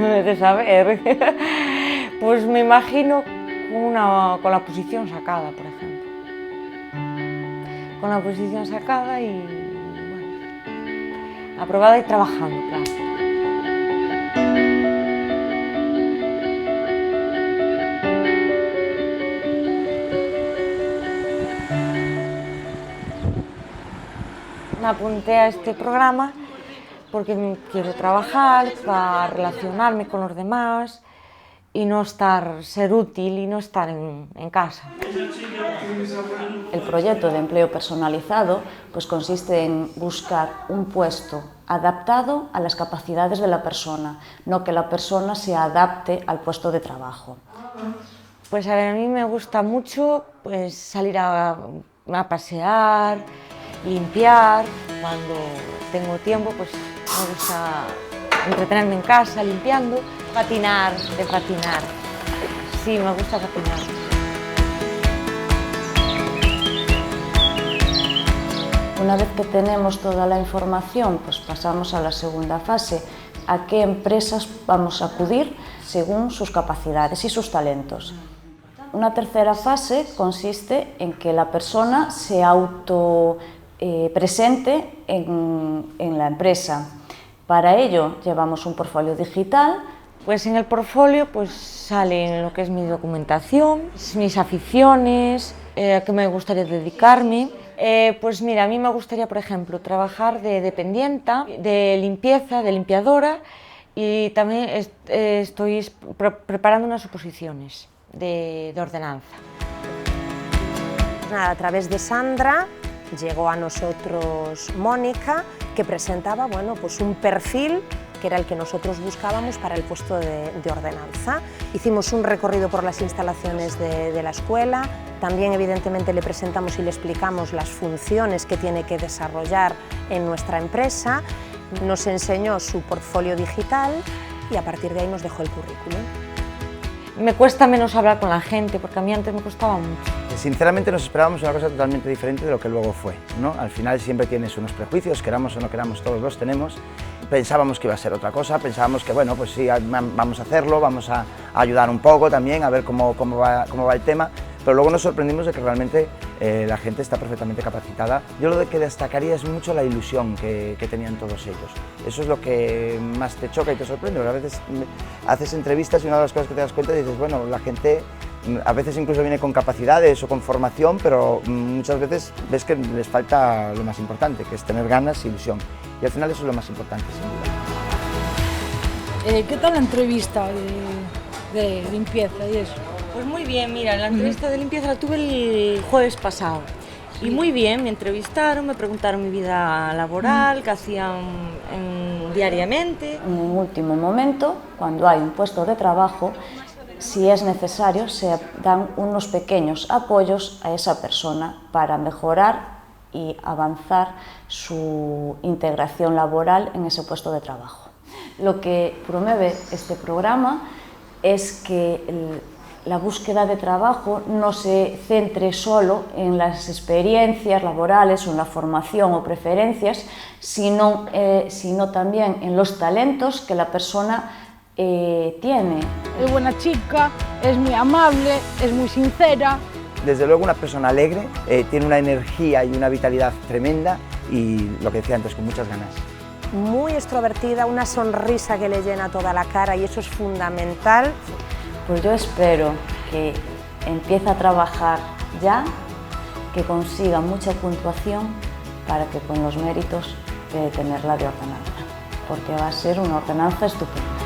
de saber. Pues me imagino con la posición sacada, por ejemplo. Con la posición sacada y, bueno, aprobada y trabajando, claro. Me apunté a este programa porque quiero trabajar, para relacionarme con los demás y no ser útil y no estar en casa. El proyecto de empleo personalizado pues consiste en buscar un puesto adaptado a las capacidades de la persona, no que la persona se adapte al puesto de trabajo. Pues a ver, a mí me gusta mucho pues, salir a pasear, limpiar. Cuando tengo tiempo pues me gusta entretenerme en casa limpiando, de patinar. Sí, me gusta patinar. Una vez que tenemos toda la información, pues pasamos a la segunda fase, a qué empresas vamos a acudir según sus capacidades y sus talentos. Una tercera fase consiste en que la persona se presente en la empresa. Para ello llevamos un portfolio digital. Pues en el portfolio pues sale lo que es mi documentación, mis aficiones, a qué me gustaría dedicarme. Pues mira, a mí me gustaría, por ejemplo, trabajar de dependienta, de limpieza, de limpiadora y también estoy preparando unas oposiciones de ordenanza. Nada, a través de Sandra llegó a nosotros Mónica, que presentaba bueno, pues un perfil que era el que nosotros buscábamos para el puesto de ordenanza. Hicimos un recorrido por las instalaciones de la escuela, también evidentemente le presentamos y le explicamos las funciones que tiene que desarrollar en nuestra empresa, nos enseñó su portfolio digital y a partir de ahí nos dejó el currículum. Me cuesta menos hablar con la gente, porque a mí antes me costaba mucho. Sinceramente nos esperábamos una cosa totalmente diferente de lo que luego fue, ¿no? Al final siempre tienes unos prejuicios, queramos o no queramos, todos los tenemos. Pensábamos que iba a ser otra cosa, pensábamos que bueno, pues sí, vamos a hacerlo, vamos a ayudar un poco también, a ver cómo va el tema, pero luego nos sorprendimos de que realmente la gente está perfectamente capacitada. Yo lo que destacaría es mucho la ilusión que tenían todos ellos. Eso es lo que más te choca y te sorprende, porque a veces haces entrevistas y una de las cosas que te das cuenta dices, bueno, la gente a veces incluso viene con capacidades o con formación, pero muchas veces ves que les falta lo más importante, que es tener ganas e ilusión. Y al final eso es lo más importante, sin duda. ¿Qué tal la entrevista de limpieza y eso? Pues muy bien, mira, la entrevista de limpieza la tuve el jueves pasado. Y muy bien, me entrevistaron, me preguntaron mi vida laboral, qué hacían diariamente. En un último momento, cuando hay un puesto de trabajo, si es necesario, se dan unos pequeños apoyos a esa persona para mejorar y avanzar su integración laboral en ese puesto de trabajo. Lo que promueve este programa es que la búsqueda de trabajo no se centre solo en las experiencias laborales o en la formación o preferencias, sino también en los talentos que la persona tiene. Es buena chica, es muy amable, es muy sincera. Desde luego una persona alegre, tiene una energía y una vitalidad tremenda y lo que decía antes, con muchas ganas. Muy extrovertida, una sonrisa que le llena toda la cara y eso es fundamental. Pues yo espero que empiece a trabajar ya, que consiga mucha puntuación para que con los méritos de tenerla de ordenanza, porque va a ser una ordenanza estupenda.